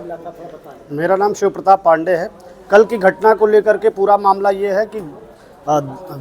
मिला था, थोड़ा बताएं। मेरा नाम शिव प्रताप पांडे है। कल की घटना को लेकर के पूरा मामला ये है कि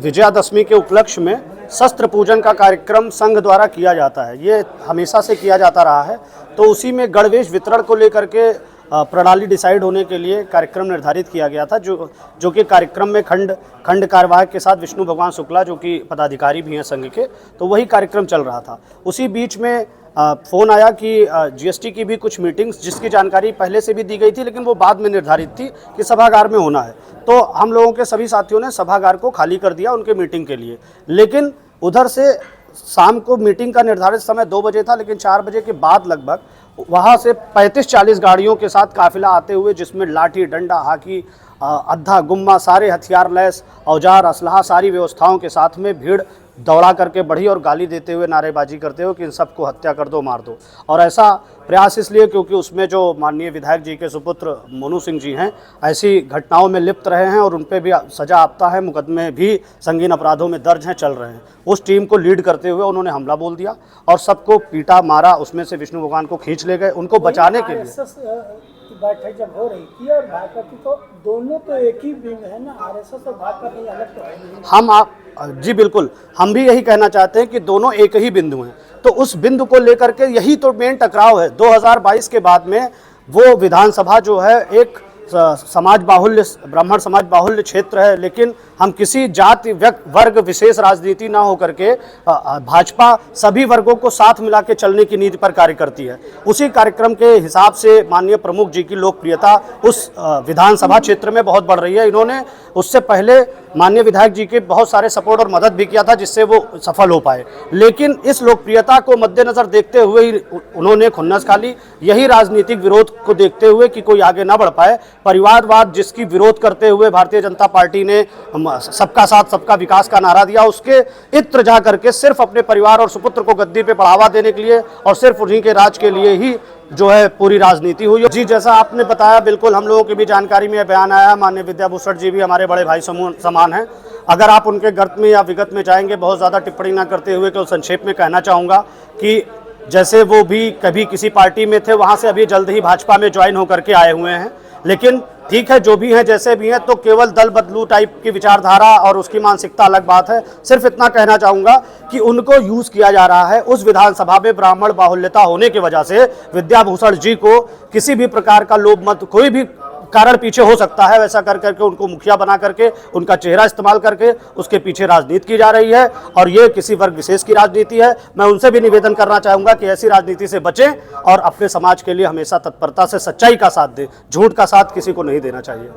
विजयादशमी के उपलक्ष्य में शस्त्र पूजन का कार्यक्रम संघ द्वारा किया जाता है। ये हमेशा से किया जाता रहा है। तो उसी में गणवेश वितरण को लेकर के प्रणाली डिसाइड होने के लिए कार्यक्रम निर्धारित किया गया था, जो कि कार्यक्रम में खंड कार्यवाहक के साथ विष्णु भगवान शुक्ला, जो कि पदाधिकारी भी हैं संघ के, तो वही कार्यक्रम चल रहा था। उसी बीच में फ़ोन आया कि जीएसटी की भी कुछ मीटिंग्स, जिसकी जानकारी पहले से भी दी गई थी, लेकिन वो बाद में निर्धारित थी कि सभागार में होना है। तो हम लोगों के सभी साथियों ने सभागार को खाली कर दिया उनके मीटिंग के लिए। लेकिन उधर से शाम को मीटिंग का निर्धारित समय 2 बजे था, लेकिन 4 बजे के बाद लगभग वहाँ से 35-40 गाड़ियों के साथ काफिला आते हुए, जिसमें लाठी, डंडा, हाकी, अद्धा, गुम्मा, सारे हथियार लैस औजार, असलहा, सारी व्यवस्थाओं के साथ में भीड़ दौड़ा करके बढ़ी और गाली देते हुए, नारेबाजी करते हुए कि इन सबको हत्या कर दो, मार दो। और ऐसा प्रयास इसलिए क्योंकि उसमें जो माननीय विधायक जी के सुपुत्र मोनू सिंह जी हैं, ऐसी घटनाओं में लिप्त रहे हैं और उन पर भी सजा आपता है, मुकदमे भी संगीन अपराधों में दर्ज हैं, चल रहे हैं। उस टीम को लीड करते हुए उन्होंने हमला बोल दिया और सबको पीटा, मारा। उसमें से विष्णु भगवान को खींच ले गए उनको बचाने के लिए। बैठक जब हो रही थी और भाजपा की, तो दोनों तो एक ही विंग है ना, आरएसएस और भाजपा कहीं अलग तो है नहीं। जी बिल्कुल, हम भी यही कहना चाहते हैं कि दोनों एक ही बिंदु हैं। तो उस बिंदु को लेकर के यही तो मेन टकराव है। 2022 के बाद में वो विधानसभा जो है एक समाज बाहुल्य, ब्राह्मण समाज बाहुल्य क्षेत्र है, लेकिन हम किसी जाति वर्ग विशेष राजनीति ना होकर के भाजपा सभी वर्गों को साथ मिला के चलने की नीति पर कार्य करती है। उसी कार्यक्रम के हिसाब से माननीय प्रमुख जी की लोकप्रियता उस विधानसभा क्षेत्र में बहुत बढ़ रही है। इन्होंने उससे पहले माननीय विधायक जी के बहुत सारे सपोर्ट और मदद भी किया था, जिससे वो सफल हो पाए। लेकिन इस लोकप्रियता को मद्देनजर देखते हुए ही उन्होंने खुन्नस खा ली। यही राजनीतिक विरोध को देखते हुए कि कोई आगे ना बढ़ पाए, परिवारवाद जिसकी विरोध करते हुए भारतीय जनता पार्टी ने सबका साथ सबका विकास का नारा दिया, उसके इत्र जा करके सिर्फ अपने परिवार और सुपुत्र को गद्दी पे बढ़ावा देने के लिए और सिर्फ उन्हीं के राज के लिए ही जो है पूरी राजनीति हुई। जी, जैसा आपने बताया, बिल्कुल हम लोगों की भी जानकारी में बयान आया। माननीय विद्याभूषण जी भी हमारे बड़े भाई समान हैं। अगर आप उनके गर्त में या विगत में जाएंगे, बहुत ज़्यादा टिप्पणी ना करते हुए केवल संक्षेप में कहना चाहूँगा कि जैसे वो भी कभी किसी पार्टी में थे, वहाँ से अभी जल्द ही भाजपा में ज्वाइन होकर के आए हुए हैं। लेकिन ठीक है, जो भी हैं जैसे भी हैं, तो केवल दल बदलू टाइप की विचारधारा और उसकी मानसिकता अलग बात है। सिर्फ इतना कहना चाहूँगा कि उनको यूज़ किया जा रहा है। उस विधानसभा में ब्राह्मण बाहुल्यता होने की वजह से विद्याभूषण जी को किसी भी प्रकार का लोभ मत, कोई भी कारण पीछे हो सकता है, वैसा कर करके उनको मुखिया बना करके, उनका चेहरा इस्तेमाल करके उसके पीछे राजनीति की जा रही है और ये किसी वर्ग विशेष की राजनीति है। मैं उनसे भी निवेदन करना चाहूँगा कि ऐसी राजनीति से बचें और अपने समाज के लिए हमेशा तत्परता से सच्चाई का साथ दें, झूठ का साथ किसी को नहीं देना चाहिए।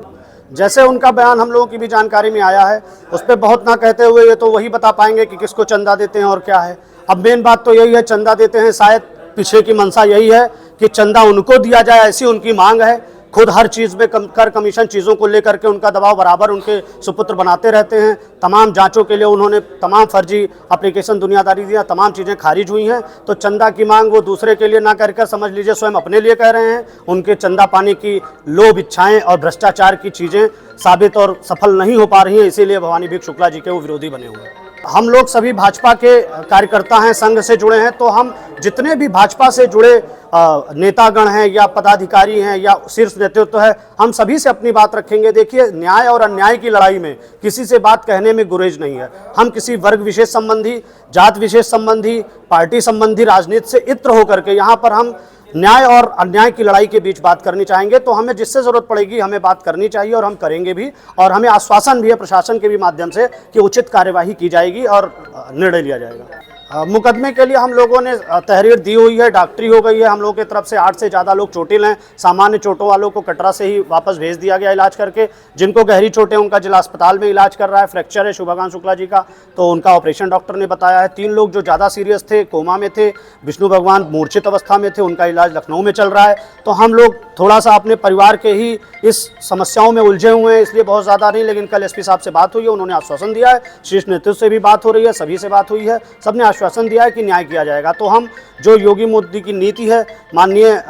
जैसे उनका बयान हम लोगों की भी जानकारी में आया है, उस पर बहुत ना कहते हुए ये तो वही बता पाएंगे कि किसको चंदा देते हैं और क्या है। अब मेन बात तो यही है, चंदा देते हैं, शायद पीछे की मंशा यही है कि चंदा उनको दिया जाए, ऐसी उनकी मांग है। खुद हर चीज़ में कर कमीशन चीज़ों को लेकर के उनका दबाव बराबर उनके सुपुत्र बनाते रहते हैं। तमाम जांचों के लिए उन्होंने तमाम फर्जी एप्लीकेशन, दुनियादारी दिया, तमाम चीज़ें खारिज हुई हैं। तो चंदा की मांग वो दूसरे के लिए ना कर समझ लीजिए स्वयं अपने लिए कह रहे हैं। उनके चंदा पाने की लोभ, इच्छाएँ और भ्रष्टाचार की चीज़ें साबित और सफल नहीं हो पा रही हैं, इसीलिए भवानी भिख शुक्ला जी के वो विरोधी बने हुए हैं। हम लोग सभी भाजपा के कार्यकर्ता हैं, संघ से जुड़े हैं, तो हम जितने भी भाजपा से जुड़े नेतागण हैं या पदाधिकारी हैं या शीर्ष नेतृत्व है, हम सभी से अपनी बात रखेंगे। देखिए, न्याय और अन्याय की लड़ाई में किसी से बात कहने में गुरेज नहीं है। हम किसी वर्ग विशेष संबंधी, जात विशेष संबंधी, पार्टी संबंधी राजनीति से इत्र होकर के यहाँ पर हम न्याय और अन्याय की लड़ाई के बीच बात करनी चाहेंगे। तो हमें जिससे ज़रूरत पड़ेगी हमें बात करनी चाहिए और हम करेंगे भी, और हमें आश्वासन भी है प्रशासन के भी माध्यम से कि उचित कार्यवाही की जाएगी और निर्णय लिया जाएगा। मुकदमे के लिए हम लोगों ने तहरीर दी हुई है, डॉक्टरी हो गई है। हम लोगों की तरफ से 8 से ज़्यादा लोग चोटिल हैं। सामान्य चोटों वालों को कटरा से ही वापस भेज दिया गया इलाज करके। जिनको गहरी चोटें उनका जिला अस्पताल में इलाज कर रहा है। फ्रैक्चर है शुभकांत शुक्ला जी का, तो उनका ऑपरेशन डॉक्टर ने बताया है। 3 लोग जो ज़्यादा सीरियस थे, कोमा में थे, विष्णु भगवान मूर्छित अवस्था में थे, उनका इलाज लखनऊ में चल रहा है। तो हम लोग थोड़ा सा अपने परिवार के ही इस समस्याओं में उलझे हुए हैं, इसलिए बहुत ज़्यादा नहीं। लेकिन कल एसपी साहब से बात हुई है, उन्होंने आश्वासन दिया है। शीर्ष नेतृत्व से भी बात हो रही है, सभी से बात हुई है, सबने आश्वासन दिया है कि न्याय किया जाएगा। तो हम जो योगी मोदी की नीति है, माननीय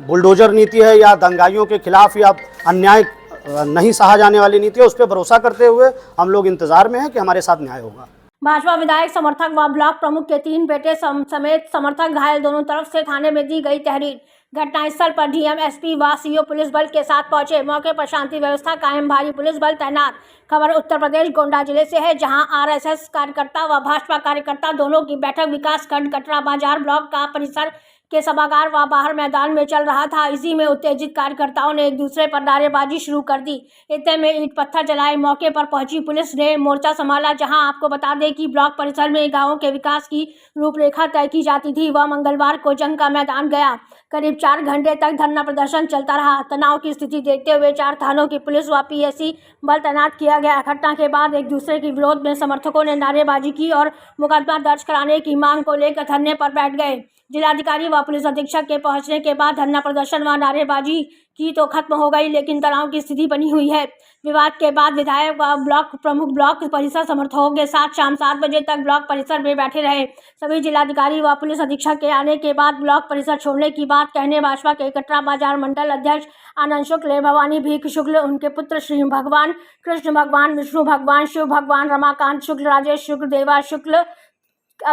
बुलडोजर नीति है या दंगाइयों के खिलाफ या अन्याय नहीं सहा जाने वाली नीति है, उस पर भरोसा करते हुए हम लोग इंतजार में हैं कि हमारे साथ न्याय होगा। भाजपा विधायक, समर्थक व ब्लॉक प्रमुख के 3 बेटे समेत समर्थक घायल। दोनों तरफ से थाने में दी गई तहरीर। घटनास्थल पर डीएम, एसपी व सीओ पुलिस बल के साथ पहुंचे। मौके पर शांति व्यवस्था कायम, भारी पुलिस बल तैनात। खबर उत्तर प्रदेश गोंडा जिले से है, जहां आरएसएस कार्यकर्ता व भाजपा कार्यकर्ता दोनों की बैठक विकास खंड कटरा बाजार ब्लॉक का परिसर के सभागार व बाहर मैदान में चल रहा था। इसी में उत्तेजित कार्यकर्ताओं ने एक दूसरे पर नारेबाजी शुरू कर दी। इतने में ईंट पत्थर जलाए। मौके पर पहुंची पुलिस ने मोर्चा संभाला। जहां आपको बता दें कि ब्लॉक परिसर में गांवों के विकास की रूपरेखा तय की जाती थी। वह मंगलवार को जंग का मैदान गया। करीब 4 घंटे तक धरना प्रदर्शन चलता रहा। तनाव की स्थिति देखते हुए 4 थानों की पुलिस व पीएसी बल तैनात किया गया। घटना के बाद एक दूसरे के विरोध में समर्थकों ने नारेबाजी की और मुकदमा दर्ज कराने की मांग को लेकर धरने पर बैठ गए। जिलाधिकारी व पुलिस अधीक्षक के पहुंचने के बाद धरना प्रदर्शन व नारेबाजी की तो खत्म हो गई, लेकिन तनाव की स्थिति बनी हुई है। विवाद के बाद विधायक व ब्लॉक प्रमुख ब्लॉक परिसर समर्थकों के साथ शाम 7 बजे तक ब्लॉक परिसर में बैठे रहे। सभी जिलाधिकारी व पुलिस अधीक्षक के आने के बाद ब्लॉक परिसर छोड़ने की बात कहने भाजपा के कटरा बाजार मंडल अध्यक्ष आनंद शुक्ल, भवानी भीख शुक्ल, उनके पुत्र श्री भगवान, कृष्ण भगवान, विष्णु भगवान, शिव भगवान, रमाकांत शुक्ल, राजेश शुक्ल, देवा शुक्ल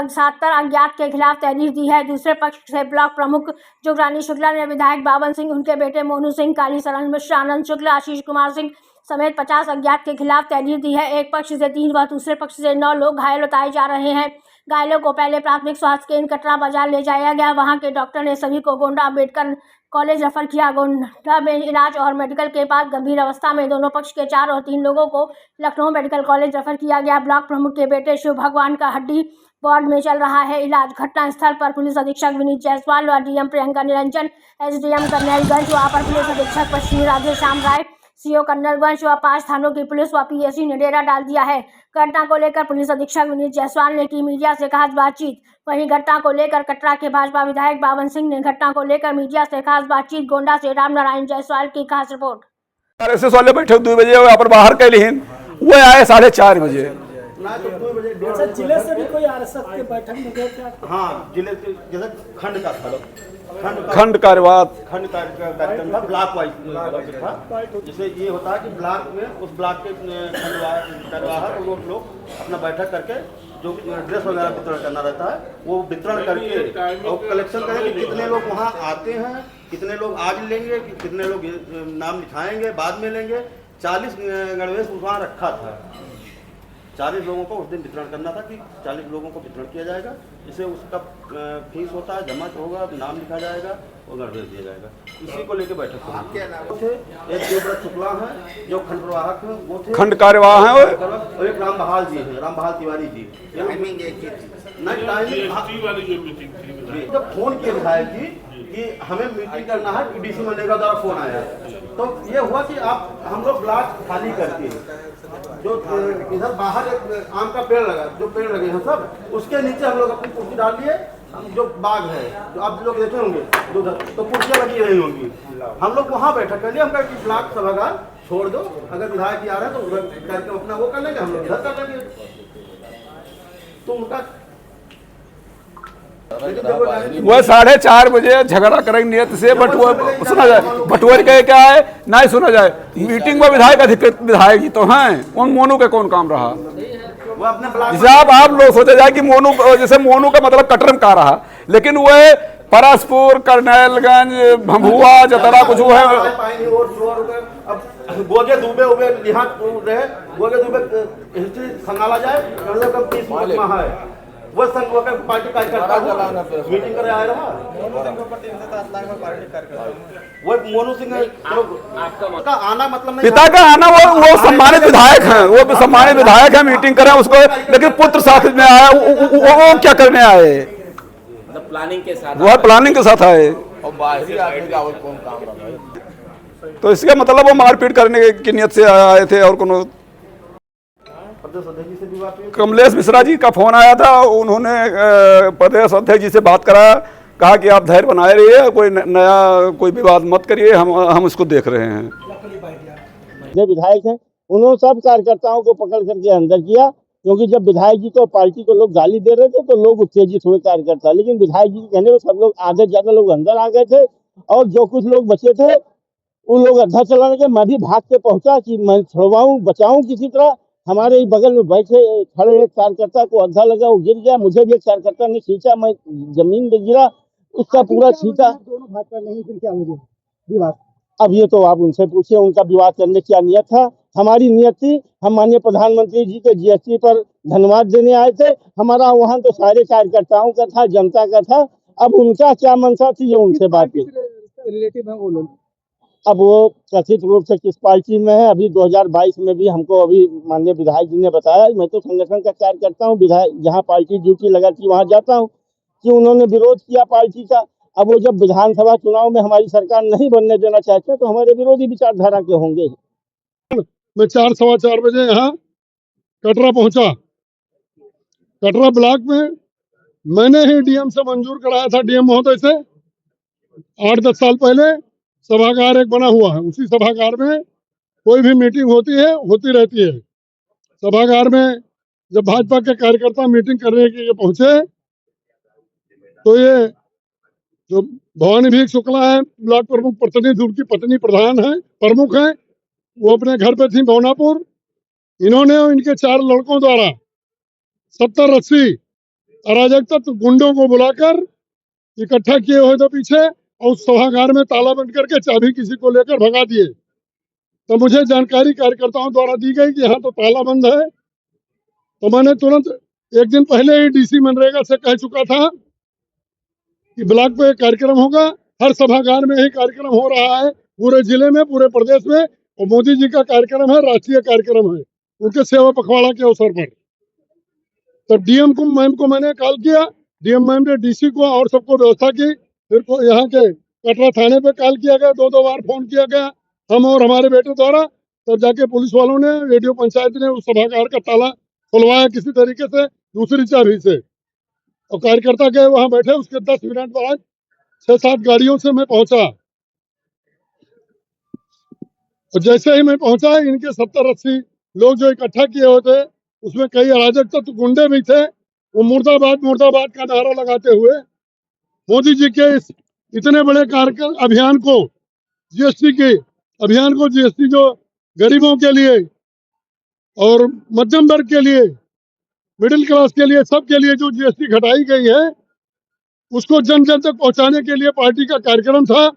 7 अज्ञात के खिलाफ तहरीर दी है। दूसरे पक्ष से ब्लॉक प्रमुख जुगरानी शुक्ला ने विधायक बावन सिंह, उनके बेटे मोनू सिंह, काली सरन मिश्र, आनंद शुक्ल, आशीष कुमार सिंह समेत 50 अज्ञात के खिलाफ तहरीर दी है। एक पक्ष से 3 व दूसरे पक्ष से 9 लोग घायल बताए जा रहे हैं। घायलों को पहले प्राथमिक स्वास्थ्य केंद्र कटरा बाजार ले जाया गया। वहां के डॉक्टर ने सभी को गोंडा अम्बेडकर कॉलेज रेफर किया। गोंडा में इलाज और मेडिकल के बाद गंभीर अवस्था में दोनों पक्ष के 4 और 3 लोगों को लखनऊ मेडिकल कॉलेज रेफर किया गया। ब्लॉक प्रमुख के बेटे शिव भगवान का हड्डी वार्ड में चल रहा है इलाज। घटनास्थल पर पुलिस अधीक्षक विनीत जायसवाल व डीएम प्रियंका निरंजन, एसडीएम कन्नैलगंज व अपर पुलिस अधीक्षक पश्चिमी राधे श्याम राय, सीओ कन्नैलगंज व 5 थानों की पुलिस व पीएसी ने डेरा डाल दिया है। घटना को लेकर पुलिस अधीक्षक विनीत जायसवाल ने की मीडिया से खास बातचीत। वहीं घटना को लेकर कटरा के भाजपा विधायक बावन सिंह ने घटना को लेकर मीडिया से खास बातचीत। गोंडा से राम नारायण जायसवाल की खास रिपोर्ट। आरएसएस वाले बैठक 2 बजे यहाँ पर बाहर के लिए वो आए 4:30 बजे। अच्छा, जिले से भी कोई आरएसएस की बैठक में गए थे? हाँ, जिले के जैसे खंड का था, खंड कार्यक्रम था, ब्लॉक वाइज था। जैसे ये होता है कि ब्लॉक में उस ब्लॉक के कार्यवाहक वो लोग अपना बैठक करके जो ड्रेस वगैरह वितरण करना रहता है वो वितरण करके और कलेक्शन करें कि कितने लोग वहाँ आते हैं, कितने लोग आज लेंगे, कितने लोग नाम लिखाएंगे, बाद में लेंगे। 40 गणवेश वहाँ रखा था। 40 लोगों को उस दिन वितरण करना था कि 40 लोगों को वितरण किया जाएगा। जिसे उसका फीस होता है, जमा होगा, नाम लिखा जाएगा और गणवेश दिया जाएगा। इसी को लेकर बैठक थे। एक देवव्रत शुक्ला है जो खंड प्रवाहक है, वो थे खंड कार्यवाह है, और एक राम बहाल जी है, राम बहाल तिवारी जी। जब फोन किया विधायक जी कि हमें मीटिंग करना है, पीडीसी मनरेगा द्वारा फोन आया, तो ये हुआ कि आप हम लोग ब्लॉक खाली करके जो इधर बाहर एक आम का पेड़ लगा, जो पेड़ लगे हैं सब, उसके नीचे हम लोग अपनी कुर्सी डाल लिए। जो बाग है जो आप लोग देखे होंगे तो कुर्सियाँ लगी रही होंगी, हम लोग वहाँ बैठक कर लिए। हम कहा कि ब्लॉक सभागार छोड़ दो, अगर विधायक जी आ रहे हैं तो उधर करके अपना वो कर लेंगे, हम लोग इधर कर लेंगे। तो उनका वो 4:30 बजे झगड़ा करेंगे नियत से, बट वो सुना जाए, बटवर के क्या है ना ही सुना जाए। मीटिंग में विधायक अधिकृत विधायक जी तो हैं, उन मोनू के कौन काम रहा? जैसे आप लोग सोचे जाए कि मोनू, जैसे मोनू का मतलब कटरम का रहा, लेकिन वो परसपुर, करनैलगंज, भभुआ, जतरा कुछ वो है। गोगे दुबे उबे यहाँ रहे, गोगे दुबे हिस्ट्री खंगाला जाए, कम 30 मुकदमा है। वो संघ पार्टी कार्यकर्ता मीटिंग करे आए रहा। वो मोनू सिंह का आना मतलब नहीं, पिता का आना, वो सम्मानित विधायक हैं, वो सम्मानित विधायक है, मीटिंग करें उसको, लेकिन पुत्र साथ में आया, वो क्या करने आए? प्लानिंग के साथ, वो प्लानिंग के साथ आए। और बाहरी आदमी का और कौन काम रहा? तो इसका मतलब वो मारपीट करने की नियत से आए थे। और कोनो कमलेश मिश्रा जी का फोन आया था, उन्होंने प्रदेश अध्यक्ष जी से बात कराया, कहा कि आप धैर्य बनाए रहिए, कोई नया कोई विवाद मत करिए, हम इसको देख रहे हैं। जो विधायक हैं उन्होंने सब कार्यकर्ताओं को पकड़ करके अंदर किया, क्योंकि जब विधायक जी को पार्टी को लोग गाली दे रहे थे तो लोग उत्तेजित हुए कार्यकर्ता, लेकिन विधायक जी के कहने में सब लोग आधे ज्यादा लोग अंदर आ गए थे और जो कुछ लोग बचे थे उन लोग अड्डा चलाने के, मैं भी भाग के पहुंचा कि मैं छुड़वाऊं, बचाऊं किसी तरह। हमारे ही बगल में बैठे खड़े एक कार्यकर्ता को अड्डा लगा, वो गिर गया, मुझे भी एक कार्यकर्ता ने खींचा, मैं जमीन पे गिरा। उसका पूरा छीटा। दोनों भाजपा नहीं, फिर क्या वजह विवाद? अब ये तो आप उनसे पूछिए, उनका विवाद करने की क्या नियत था। हमारी नियत थी, हम माननीय प्रधानमंत्री जी के जीएसटी पर धन्यवाद देने आए थे। हमारा वहाँ तो सारे कार्यकर्ताओं का था, जनता का था। अब उनका क्या मंशा थी, जो उनसे बात की। रिलेटिव है वो लोग। अब वो कथित रूप से किस पार्टी में है, अभी 2022 में भी हमको अभी माननीय विधायक जी ने बताया। मैं तो संगठन का कार्यकर्ता हूँ, विधायक जहाँ पार्टी ड्यूटी लगा थी वहां जाता हूँ, कि उन्होंने विरोध किया पार्टी का। अब वो जब विधानसभा चुनाव में हमारी सरकार नहीं बनने देना चाहते तो हमारे विरोधी विचारधारा के होंगे। मैं 4 सवा 4 बजे यहाँ कटरा पहुंचा। कटरा ब्लॉक में मैंने ही डीएम से मंजूर कराया था, डीएम महोदय से 8-10 साल पहले। सभागार एक बना हुआ है, उसी सभागार में कोई भी मीटिंग होती रहती है। सभागार में जब भाजपा के कार्यकर्ता मीटिंग करने के लिए पहुंचे तो ये जो भवानी भीख शुक्ला है, ब्लॉक प्रमुख प्रतिनिधि, उनकी पत्नी प्रधान है, प्रमुख है, वो अपने घर पे थी भवनापुर। इन्होंने और इनके 4 लड़कों द्वारा 70-80 अराजक तत्व गुंडों को बुलाकर इकट्ठा किए हुए थे पीछे, और उस सभागार में ताला बंद करके चाबी किसी को लेकर भगा दिए। तो मुझे जानकारी कार्यकर्ताओं द्वारा दी गई कि यहाँ तो ताला बंद है। तो मैंने तुरंत एक दिन पहले ही डीसी मनरेगा से कह चुका था कि ब्लॉक पे कार्यक्रम होगा, हर सभागार में ही कार्यक्रम हो रहा है, पूरे जिले में, पूरे प्रदेश में। और मोदी जी का कार्यक्रम है, राष्ट्रीय कार्यक्रम है, उनके सेवा पखवाड़ा के अवसर पर। तो डीएम को मैम को मैंने कॉल किया, डीएम मैम ने डीसी को और सबको व्यवस्था की। फिर यहाँ के कटरा थाने पे कॉल किया गया, 2 बार फोन किया गया हम और हमारे बेटे द्वारा। तब जाके पुलिस वालों ने, रेडियो पंचायत ने उस सभागार का ताला खुलवाया किसी तरीके से, दूसरी चाबी से। और कार्यकर्ता गए वहां बैठे, उसके 10 मिनट बाद 6-7 गाड़ियों से मैं पहुंचा। और जैसे ही मैं पहुंचा, इनके 70-80 लोग जो इकट्ठा किए हुए थे, उसमें कई अराजक तत्व गुंडे भी थे। वो मुर्दाबाद मुर्दाबाद का नारा लगाते हुए मोदी जी के इस इतने बड़े कार्यक्रम अभियान को, जीएसटी के अभियान को, जीएसटी जो गरीबों के लिए और मध्यम वर्ग के लिए, मिडिल क्लास के लिए, सबके लिए जो जीएसटी घटाई गई है, उसको जन जन तक पहुंचाने के लिए पार्टी का कार्यक्रम था।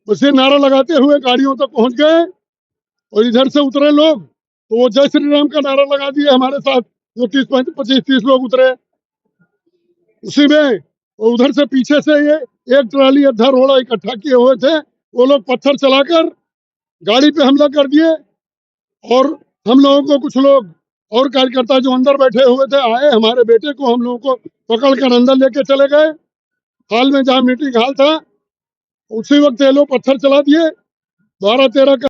उसे नारा लगाते हुए गाड़ियों तक पहुंच गए, और इधर से उतरे लोग तो वो जय श्री राम का नारा लगा दिए हमारे साथ। जो 25-30 लोग उतरे उसी में, और उधर से पीछे से ये एक ट्राली अद्धा रोड़ा इकट्ठा किए हुए थे, वो लोग पत्थर चलाकर गाड़ी पे हमला कर दिए। और हम लोगों को कुछ लोग और कार्यकर्ता जो अंदर बैठे हुए थे आए, हमारे बेटे को हम लोगों को पकड़कर अंदर लेके चले गए। हाल में जहाँ मीटिंग हाल था, उसी वक्त ये लोग पत्थर चला दिए। 12-13 का